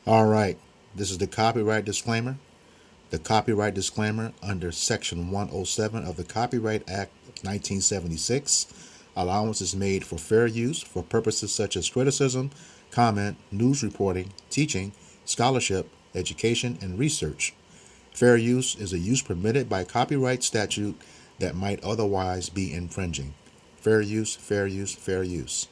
All right, this is the copyright disclaimer. The copyright disclaimer under Section 107 of the Copyright Act of 1976. Allowance is made for fair use for purposes such as criticism, comment, news reporting, teaching, scholarship, education, and research. Fair use is a use permitted by copyright statute that might otherwise be infringing. Fair use, fair use, fair use.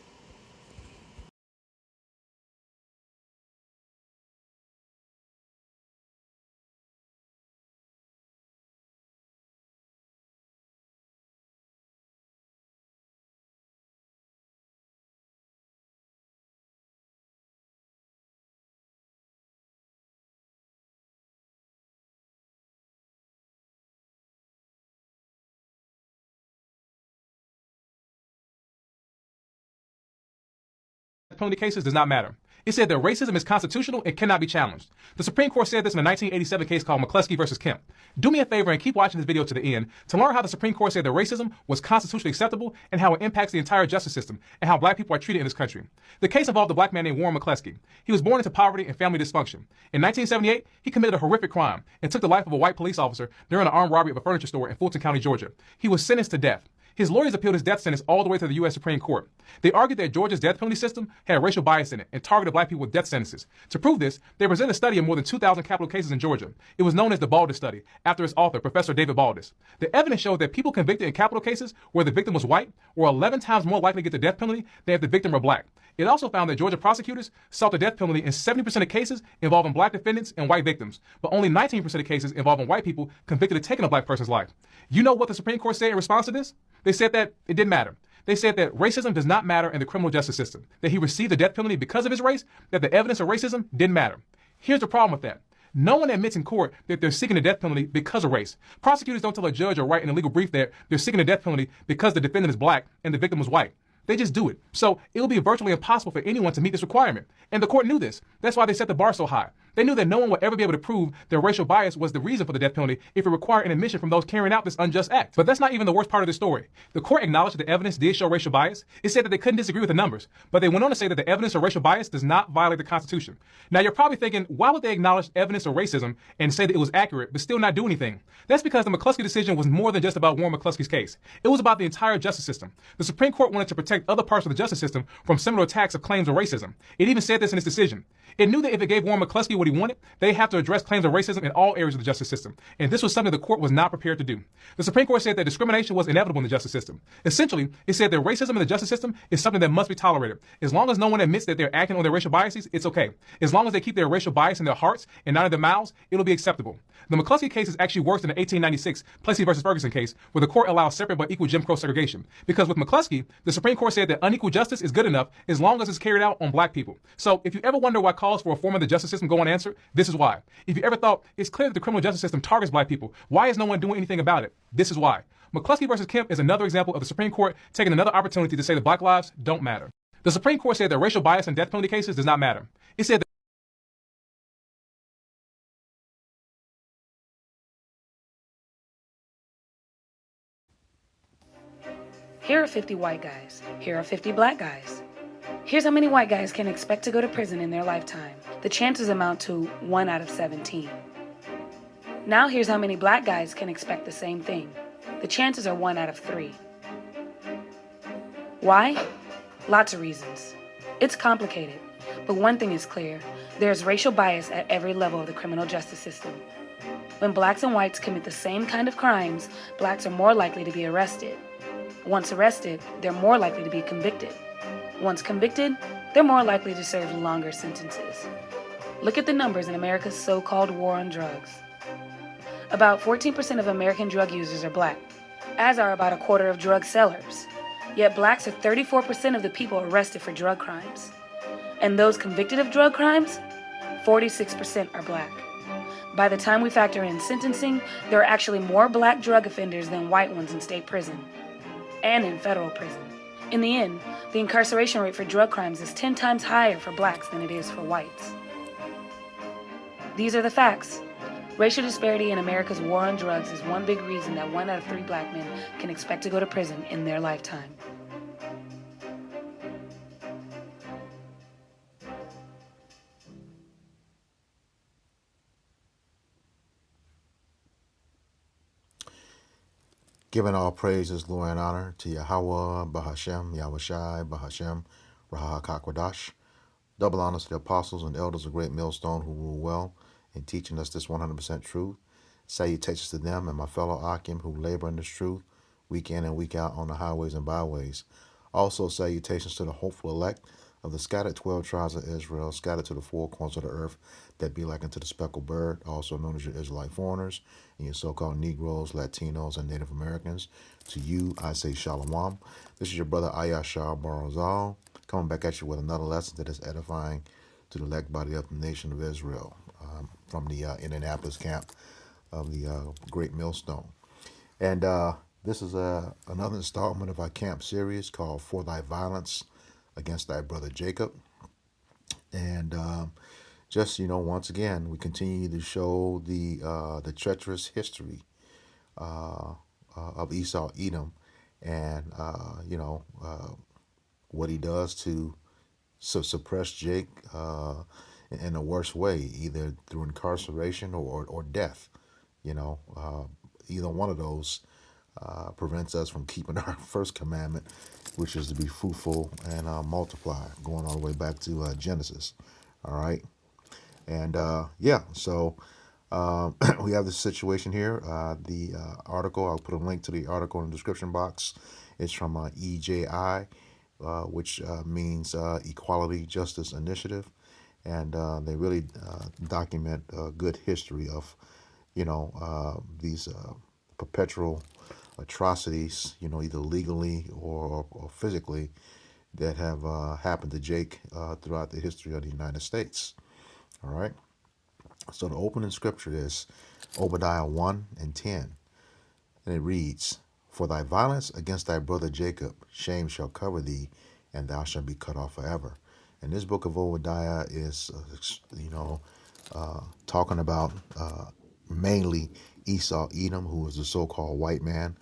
Penalty cases does not matter. It said that racism is constitutional and cannot be challenged. The Supreme Court said this in a 1987 case called McCluskey versus Kemp. Do me a favor and keep watching this video to the end to learn how the Supreme Court said that racism was constitutionally acceptable and how it impacts the entire justice system and how black people are treated in this country. The case involved a black man named Warren McCluskey. He was born into poverty and family dysfunction. In 1978, he committed a horrific crime and took the life of a white police officer during an armed robbery of a furniture store in Fulton County, Georgia. He was sentenced to death. His lawyers appealed his death sentence all the way to the U.S. Supreme Court. They argued that Georgia's death penalty system had racial bias in it and targeted black people with death sentences. To prove this, they presented a study of more than 2,000 capital cases in Georgia. It was known as the Baldus study, after its author, Professor David Baldus. The evidence showed that people convicted in capital cases where the victim was white were 11 times more likely to get the death penalty than if the victim were black. It also found that Georgia prosecutors sought the death penalty in 70% of cases involving black defendants and white victims, but only 19% of cases involving white people convicted of taking a black person's life. You know what the Supreme Court said in response to this? They said that it didn't matter. They said that racism does not matter in the criminal justice system, that he received the death penalty because of his race, that the evidence of racism didn't matter. Here's the problem with that. No one admits in court that they're seeking the death penalty because of race. Prosecutors don't tell a judge or write in a legal brief that they're seeking the death penalty because the defendant is black and the victim was white. They just do it. So it will be virtually impossible for anyone to meet this requirement. And the court knew this. That's why they set the bar so high. They knew that no one would ever be able to prove that racial bias was the reason for the death penalty if it required an admission from those carrying out this unjust act. But that's not even the worst part of the story. The court acknowledged that the evidence did show racial bias. It said that they couldn't disagree with the numbers, but they went on to say that the evidence of racial bias does not violate the Constitution. Now you're probably thinking, why would they acknowledge evidence of racism and say that it was accurate, but still not do anything? That's because the McCluskey decision was more than just about Warren McCluskey's case. It was about the entire justice system. The Supreme Court wanted to protect other parts of the justice system from similar attacks of claims of racism. It even said this in its decision. It knew that if it gave Warren McCluskey what he wanted, they have to address claims of racism in all areas of the justice system. And this was something the court was not prepared to do. The Supreme Court said that discrimination was inevitable in the justice system. Essentially, it said that racism in the justice system is something that must be tolerated. As long as no one admits that they're acting on their racial biases, it's okay. As long as they keep their racial bias in their hearts and not in their mouths, it'll be acceptable. The McCluskey case is actually worse than the 1896 Plessy versus Ferguson case, where the court allowed separate but equal Jim Crow segregation. Because with McCluskey, the Supreme Court said that unequal justice is good enough as long as it's carried out on black people. So if you ever wonder why calls for reform of the justice system go unanswered, this is why. If you ever thought it's clear that the criminal justice system targets black people, why is no one doing anything about it? This is why. McCluskey versus Kemp is another example of the Supreme Court taking another opportunity to say that black lives don't matter. The Supreme Court said that racial bias in death penalty cases does not matter. It said that here are 50 white guys. Here are 50 black guys. Here's how many white guys can expect to go to prison in their lifetime. The chances amount to 1 out of 17. Now here's how many black guys can expect the same thing. The chances are 1 out of 3. Why? Lots of reasons. It's complicated, but one thing is clear. There's racial bias at every level of the criminal justice system. When blacks and whites commit the same kind of crimes, blacks are more likely to be arrested. Once arrested, they're more likely to be convicted. Once convicted, they're more likely to serve longer sentences. Look at the numbers in America's so-called war on drugs. About 14% of American drug users are black, as are about a quarter of drug sellers. Yet blacks are 34% of the people arrested for drug crimes. And those convicted of drug crimes, 46% are black. By the time we factor in sentencing, there are actually more black drug offenders than white ones in state prison and in federal prison. In the end, the incarceration rate for drug crimes is 10 times higher for blacks than it is for whites. These are the facts. Racial disparity in America's war on drugs is one big reason that 1 out of 3 black men can expect to go to prison in their lifetime. Giving all praises, glory, and honor to Yahweh, Bahashem, Yahushai, Bahashem, Rahakakwadash. Double honors to the apostles and elders of Great Millstone who rule well in teaching us this 100% truth. Salutations to them and my fellow Akim who labor in this truth week in and week out on the highways and byways. Also, salutations to the hopeful elect of the scattered 12 tribes of Israel, scattered to the four corners of the earth, that be like unto the speckled bird, also known as your Israelite foreigners, and your so-called Negroes, Latinos, and Native Americans. To you, I say Shalom. This is your brother Ayashar Barazal, coming back at you with another lesson that is edifying to the elect body of the nation of Israel, from the Indianapolis camp of the Great Millstone. And this is another installment of our camp series called For Thy Violence Against Thy Brother Jacob. And just, once again, we continue to show the treacherous history of Esau Edom, and what he does to suppress Jake in the worst way, either through incarceration or death. Either one of those prevents us from keeping our first commandment, which is to be fruitful and multiply, going all the way back to Genesis. All right. And so we have this situation here. The article, I'll put a link to the article in the description box. It's from EJI, which means Equality Justice Initiative. And they really document a good history of, these perpetual atrocities, either legally or physically, that have happened to Jake throughout the history of the United States. All right. So the opening scripture is Obadiah 1:10. And it reads, For thy violence against thy brother Jacob, shame shall cover thee, and thou shalt be cut off forever. And this book of Obadiah is, talking about mainly Esau Edom, who is the so-called white man,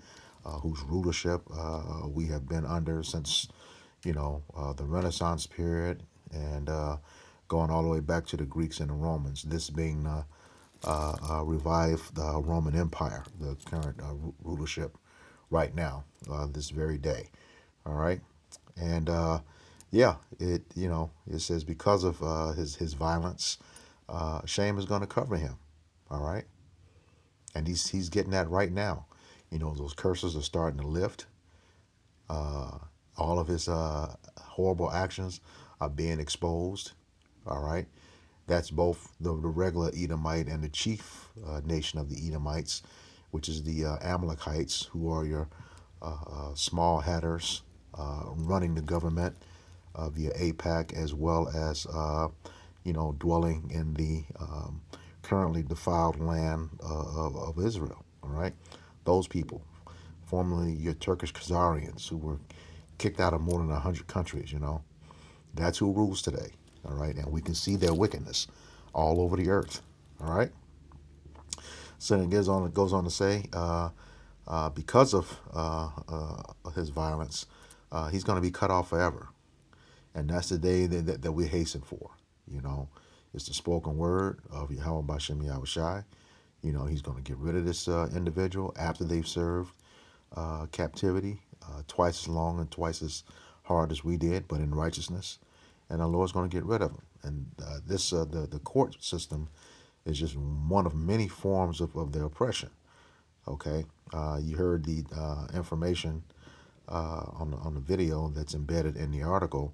whose rulership we have been under since, the Renaissance period, and going all the way back to the Greeks and the Romans, this being revived the Roman Empire, the current rulership right now, this very day. All right. And it says because of his violence, shame is going to cover him. All right. And he's getting that right now. Those curses are starting to lift. All of his horrible actions are being exposed. All right. That's both the regular Edomite and the chief nation of the Edomites, which is the Amalekites, who are your small hatters running the government via AIPAC, as well as, dwelling in the currently defiled land of Israel. All right. Those people, formerly your Turkish Khazarians, who were kicked out of more than 100 countries, that's who rules today. All right. And we can see their wickedness all over the earth. All right. So it goes on to say, because of his violence, he's going to be cut off forever. And that's the day that we hasten for. It's the spoken word of Yahweh Bashem Yahushai. He's going to get rid of this individual after they've served captivity twice as long and twice as hard as we did, but in righteousness. And our Lord's going to get rid of them. And the court system is just one of many forms of their oppression. Okay, you heard the information on the video that's embedded in the article.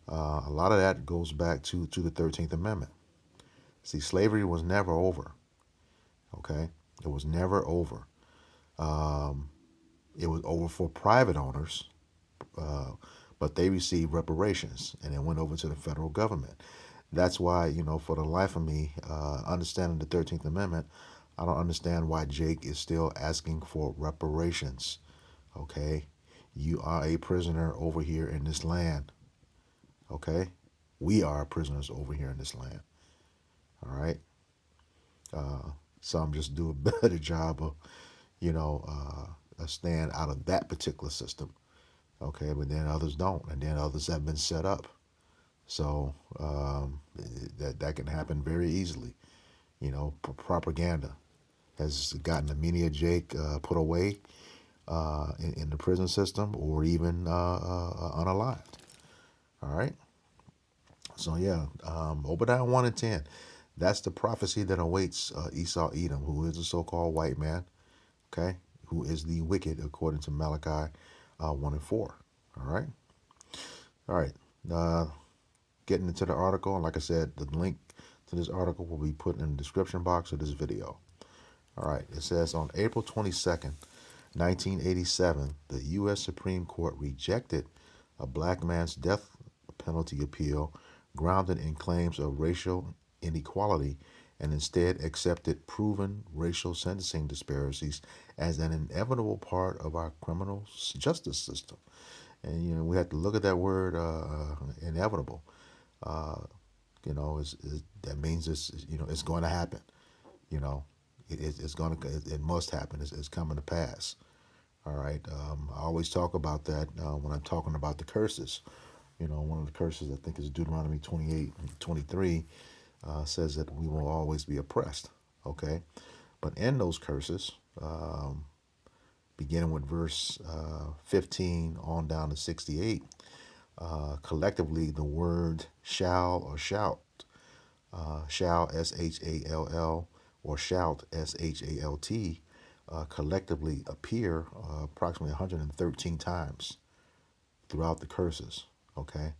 A lot of that goes back to the 13th Amendment. See, slavery was never over. Okay, it was never over. It was over for private owners, but they received reparations, and it went over to the federal government. That's why, for the life of me, understanding the 13th Amendment, I don't understand why Jake is still asking for reparations. Okay, you are a prisoner over here in this land. Okay, we are prisoners over here in this land. All right. Some just do a better job of, staying out of that particular system. Okay, but then others don't, and then others have been set up. So that can happen very easily. Propaganda has gotten the media Jake put away in the prison system or even unalived. All right. So yeah, Obadiah 1 and 10. That's the prophecy that awaits Esau Edom, who is a so-called white man, okay, who is the wicked according to Malachi 1 and 4. All right. All right. Uh, Getting into the article, and like I said, the link to this article will be put in the description box of this video. All right. It says on April 22nd, 1987, the U.S. Supreme Court rejected a black man's death penalty appeal grounded in claims of racial inequality and instead accepted proven racial sentencing disparities as an inevitable part of our criminal justice system. And, we have to look at that word inevitable. Uh, that means it's going to happen. You know, it must happen. It's coming to pass. All right. I always talk about that when I'm talking about the curses. One of the curses, I think, is Deuteronomy 28:23, says that we will always be oppressed. Okay. But in those curses, beginning with verse 15 on down to 68, collectively the word shall or shout, shall, S-H-A-L-L, or shout, S-H-A-L-T, collectively appear approximately 113 times throughout the curses, okay?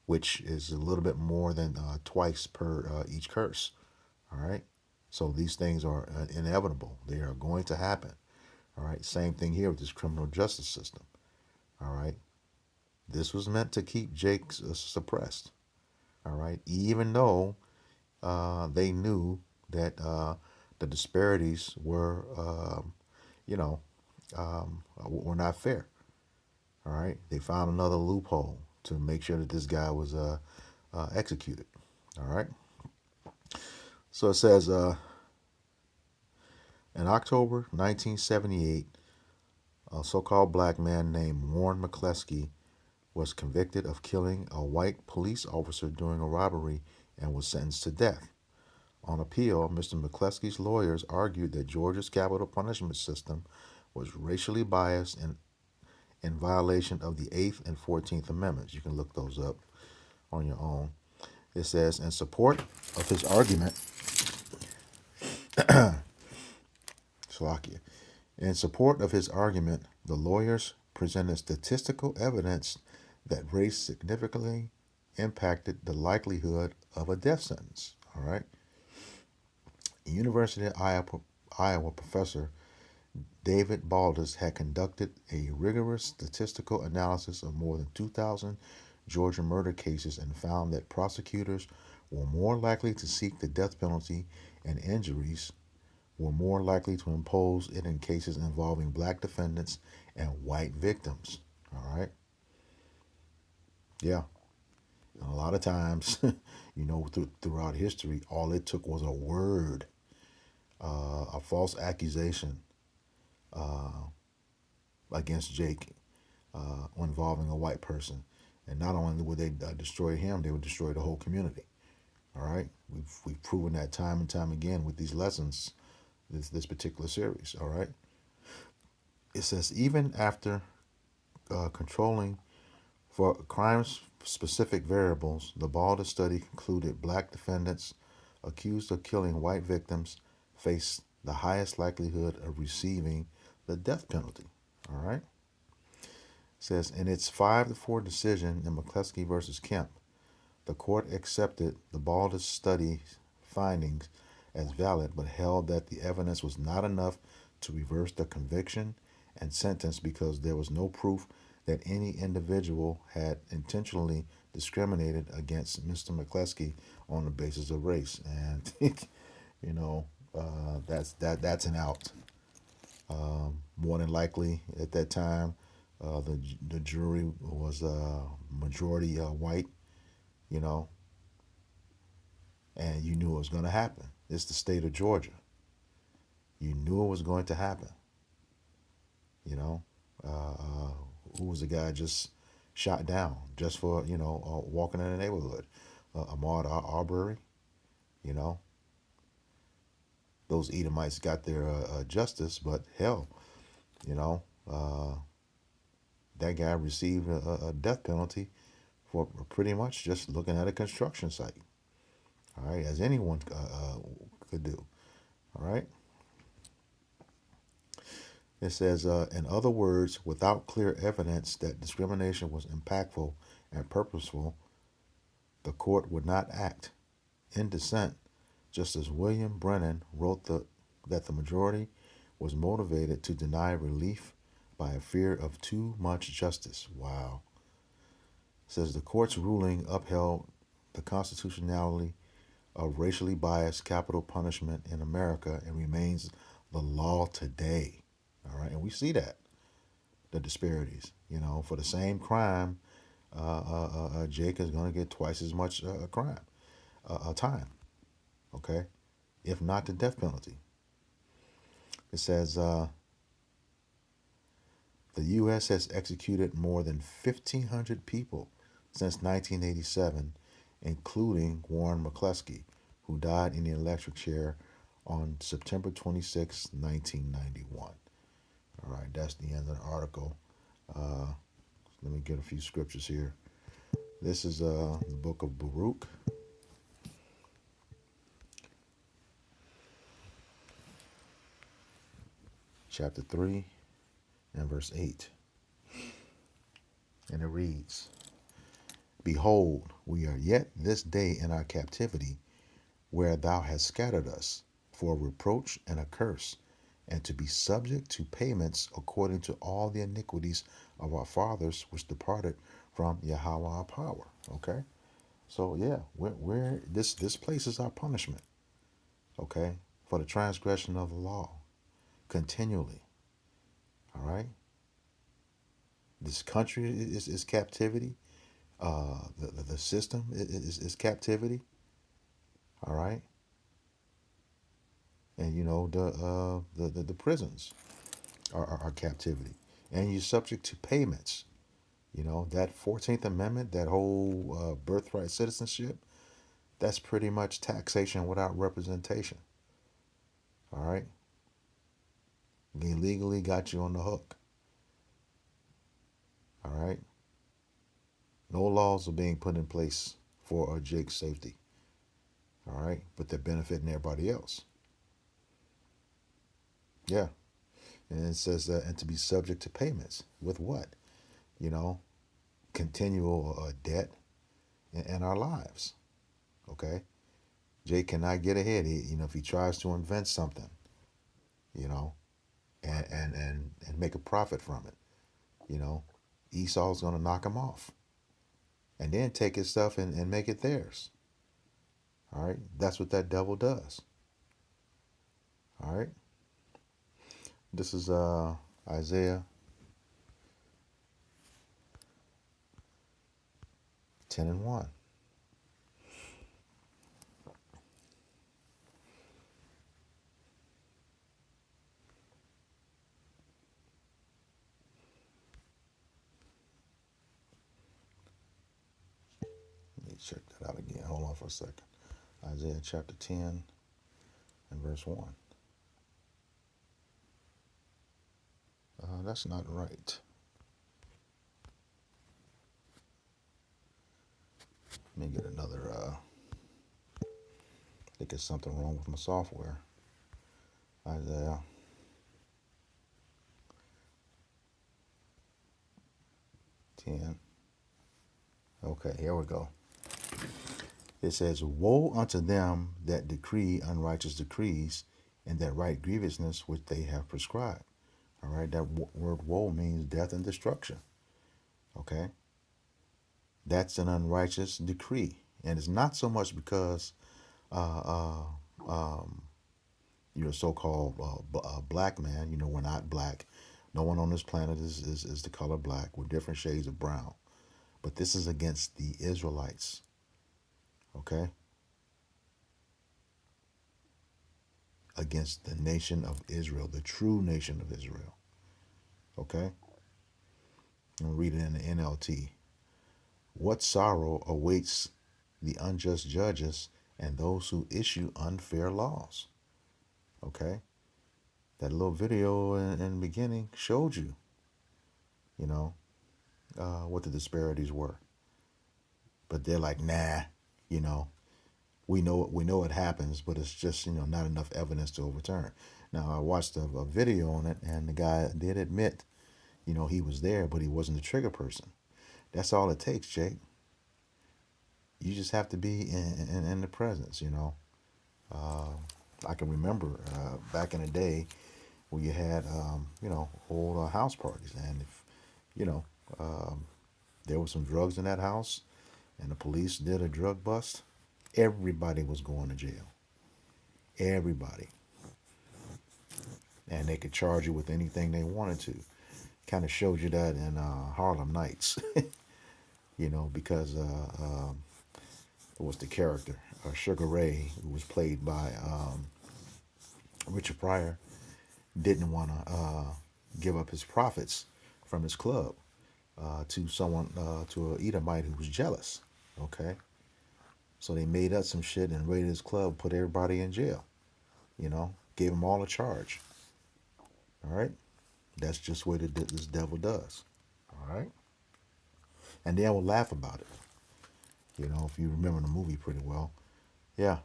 Which is a little bit more than twice per each curse, all right? So these things are inevitable. They are going to happen, all right? Same thing here with this criminal justice system, all right? This was meant to keep Jake suppressed, all right? Even though they knew that the disparities were, were not fair. All right, they found another loophole to make sure that this guy was executed. All right, so it says in October 1978, a so-called black man named Warren McCleskey was convicted of killing a white police officer during a robbery and was sentenced to death. On appeal, Mr. McCleskey's lawyers argued that Georgia's capital punishment system was racially biased and in violation of the 8th and 14th Amendments. You can look those up on your own. It says, in support of his argument, the lawyers presented statistical evidence that race significantly impacted the likelihood of a death sentence. All right. University of Iowa professor David Baldus had conducted a rigorous statistical analysis of more than 2,000 Georgia murder cases and found that prosecutors were more likely to seek the death penalty and injuries were more likely to impose it in cases involving black defendants and white victims. All right? Yeah. And a lot of times, throughout history, all it took was a word, a false accusation against Jake involving a white person. And not only would they destroy him, they would destroy the whole community. All right? We've proven that time and time again with these lessons, this particular series. All right? It says, even after controlling for crime-specific variables, the Baldus study concluded black defendants accused of killing white victims face the highest likelihood of receiving the death penalty. All right? It says, in its 5-4 decision in McCleskey versus Kemp, the court accepted the Baldus study findings as valid, but held that the evidence was not enough to reverse the conviction and sentence because there was no proof that any individual had intentionally discriminated against Mr. McCleskey on the basis of race. And that's an out. More than likely, at that time, the jury was majority white, and you knew it was going to happen. It's the state of Georgia. You knew it was going to happen. Who was the guy just shot down just for, walking in the neighborhood? Ahmaud Arbery, Those Edomites got their justice, but hell, You know, that guy received a death penalty for pretty much just looking at a construction site. All right, as anyone could do. All right. It says, in other words, without clear evidence that discrimination was impactful and purposeful, the court would not act. In dissent, Justice William Brennan wrote that the majority was motivated to deny relief by a fear of too much justice. Wow. It says the court's ruling upheld the constitutionality of racially biased capital punishment in America and remains the law today. All right, and we see that the disparities. You know, for the same crime, Jake is going to get twice as much time. Okay, if not the death penalty. It says the U.S. has executed more than 1,500 people since 1987, including Warren McCluskey, who died in the electric chair on September 26, 1991. All right, that's the end of the article. Let me get a few scriptures here. This is the book of Baruch, chapter 3 and verse 8. And it reads, Behold, we are yet this day in our captivity, where thou hast scattered us, for a reproach and a curse, and to be subject to payments according to all the iniquities of our fathers which departed from Yahweh our power. Okay? So yeah, we're this place is our punishment, okay, for the transgression of the law, continually. All right. This country is captivity. The system is captivity. All right. And you know the prisons are captivity, and you're subject to payments. You know that 14th Amendment, that whole birthright citizenship. That's pretty much taxation without representation. All right. They legally got you on the hook. All right. No laws are being put in place for Jake's safety. All right. But they're benefiting everybody else. Yeah. And it says and to be subject to payments with what? You know, continual debt in our lives. Okay. Jake cannot get ahead. If he tries to invent something, you know, and make a profit from it, you know, Esau's going to knock him off and then take his stuff and make it theirs. All right. That's what that devil does. All right. This is Isaiah 10 and 1. Let me check that out again. Hold on for a second. Isaiah chapter 10 and verse 1. That's not right. Let me get another. I think there's something wrong with my software. Isaiah 10. Okay, here we go. It says, Woe unto them that decree unrighteous decrees, and that write grievousness which they have prescribed. All right, that word woe means death and destruction. Okay, that's an unrighteous decree. And it's not so much because you're a so-called black man. You know, we're not black. No one on this planet is the color black. We're different shades of brown. But this is against the Israelites. Okay? Against the nation of Israel, the true nation of Israel. Okay? I'll read it in the NLT. What sorrow awaits the unjust judges and those who issue unfair laws. Okay? That little video in the beginning showed you, you know, what the disparities were. But they're like, nah, you know, we know it happens, but it's just, you know, not enough evidence to overturn. Now I watched a video on it, and the guy did admit, you know, he was there, but he wasn't the trigger person. That's all it takes, Jake. You just have to be in the presence, you know. I can remember back in the day where you had, you know, old house parties, and if, you know, there was some drugs in that house, and the police did a drug bust, everybody was going to jail. Everybody. And they could charge you with anything they wanted to. Kind of showed you that in Harlem Nights, you know, because it was the character, Sugar Ray, who was played by Richard Pryor, didn't want to give up his profits from his club to someone, to an Edomite who was jealous. Okay, so they made up some shit and raided his club, put everybody in jail. You know, gave them all a charge. All right, that's just what this devil does. All right, and they will laugh about it. You know, if you remember the movie pretty well, yeah,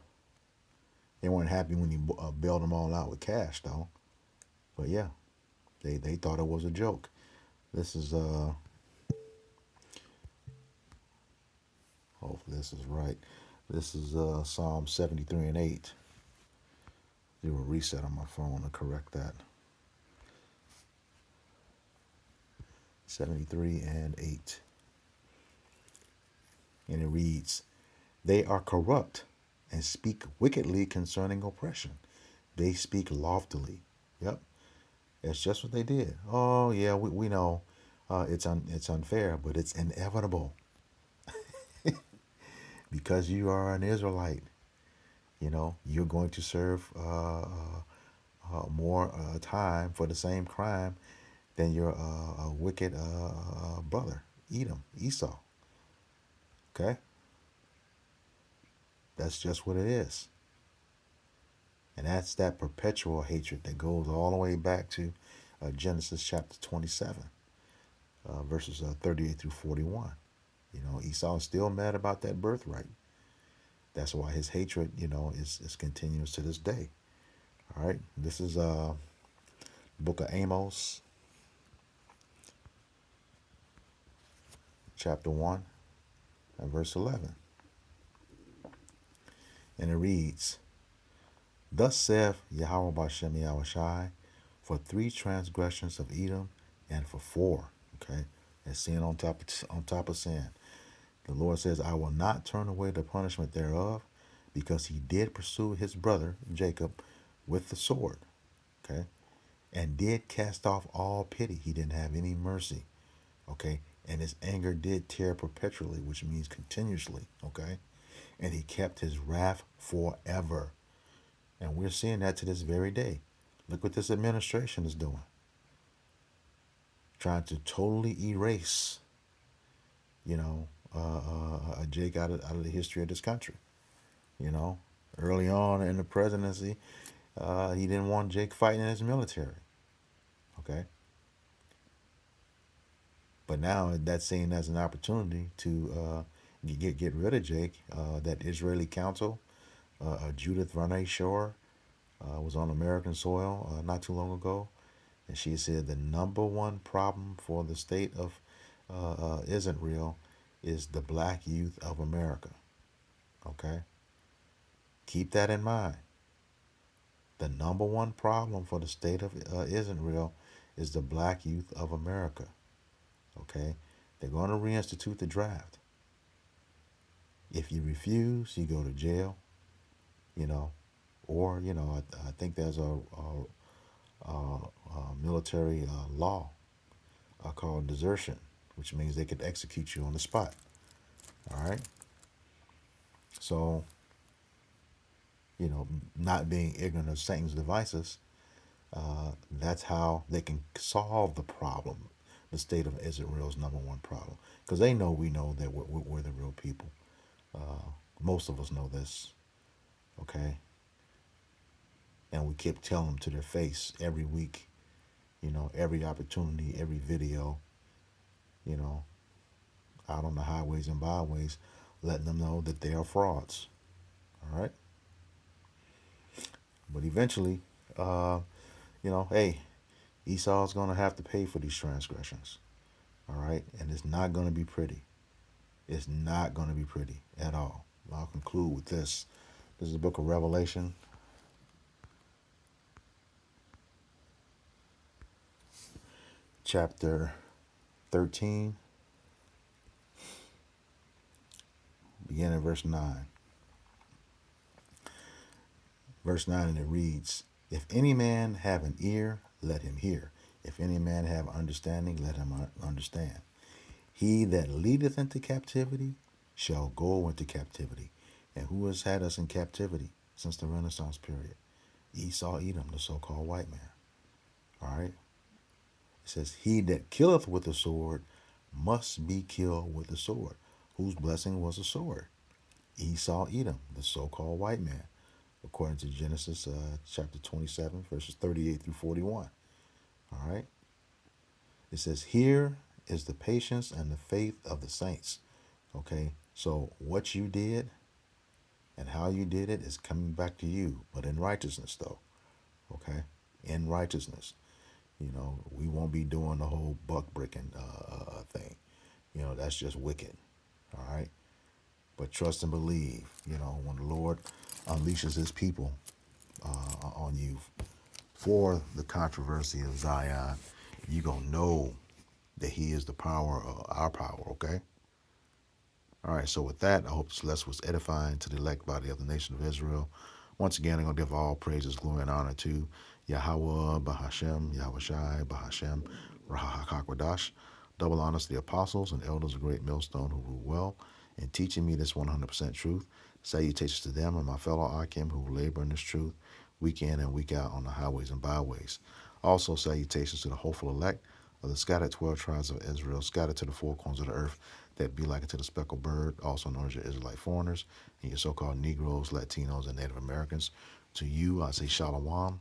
they weren't happy when you bailed them all out with cash, though. But yeah, they thought it was a joke. This is hopefully this is right. This is Psalm 73 and 8. Do a reset on my phone to correct that. 73 and 8. And it reads, "They are corrupt and speak wickedly concerning oppression. They speak loftily." Yep, that's just what they did. Oh yeah, we know it's unfair, but it's inevitable because you are an Israelite. You know, you're going to serve more time for the same crime than your wicked brother, Esau. Okay? That's just what it is. And that's that perpetual hatred that goes all the way back to Genesis chapter 27, verses 38 through 41. You know, Esau is still mad about that birthright. That's why his hatred, you know, is continuous to this day. All right, this is the book of Amos, chapter 1, and verse 11. And it reads, "Thus saith Yahweh Bashem Yahushai, for 3 transgressions of Edom, and for 4." Okay, that's sin on top of sin. The Lord says, "I will not turn away the punishment thereof, because he did pursue his brother Jacob with the sword." Okay, and did cast off all pity. He didn't have any mercy. Okay, and his anger did tear perpetually, which means continuously. Okay, and he kept his wrath forever. And we're seeing that to this very day. Look what this administration is doing. Trying to totally erase, you know, Jake out of the history of this country. You know, early on in the presidency, he didn't want Jake fighting in his military. Okay. But now that's seen as an opportunity to get rid of Jake. That Israeli council, Judith Renee Shore, was on American soil not too long ago, and she said the number one problem for the state of Israel is the black youth of America. Okay, keep that in mind. The number one problem for the state of Israel is the black youth of America. Okay, they're going to reinstitute the draft. If you refuse, you go to jail. You know, or you know, I think there's a military law called desertion, which means they could execute you on the spot. All right. So, you know, not being ignorant of Satan's devices, that's how they can solve the problem. The state of Israel's number one problem, because we know that we're the real people. Most of us know this. Okay. And we kept telling them to their face every week, every opportunity, every video, you know, out on the highways and byways, letting them know that they are frauds. All right. But eventually, hey, Esau's going to have to pay for these transgressions. All right. And it's not going to be pretty. It's not going to be pretty at all. I'll conclude with this. This is the book of Revelation, chapter 13, beginning at verse 9. Verse 9, and it reads, If any man have an ear, let him hear. If any man have understanding, let him understand. He that leadeth into captivity shall go into captivity. And who has had us in captivity since the Renaissance period? Esau, Edom, the so-called white man. All right? It says, He that killeth with the sword must be killed with the sword. Whose blessing was a sword? Esau, Edom, the so-called white man, according to Genesis chapter 27, verses 38 through 41. All right? It says, Here is the patience and the faith of the saints. Okay? So what you did and how you did it is coming back to you, but in righteousness, though. Okay? In righteousness. We won't be doing the whole buck breaking thing. That's just wicked. All right? But trust and believe, when the Lord unleashes his people on you for the controversy of Zion, you're going to know that he is the power of our power, okay? All right, so with that, I hope this lesson was edifying to the elect body of the nation of Israel. Once again, I'm going to give all praises, glory, and honor to Yahweh, Bahashem, Yahweh Shai, Bahashem, Rahakakwadash. Double honors to the apostles and elders of Great Millstone who rule well in teaching me this 100% truth. Salutations to them and my fellow Akim who labor in this truth week in and week out on the highways and byways. Also, salutations to the hopeful elect of the scattered 12 tribes of Israel, scattered to the four corners of the earth, that be like unto the speckled bird, also known as your Israelite foreigners, and your so-called Negroes, Latinos, and Native Americans. To you, I say Shalom,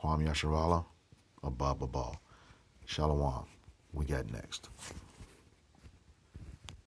Kwam Yasharala, Abba Babal. Shalom. We got next.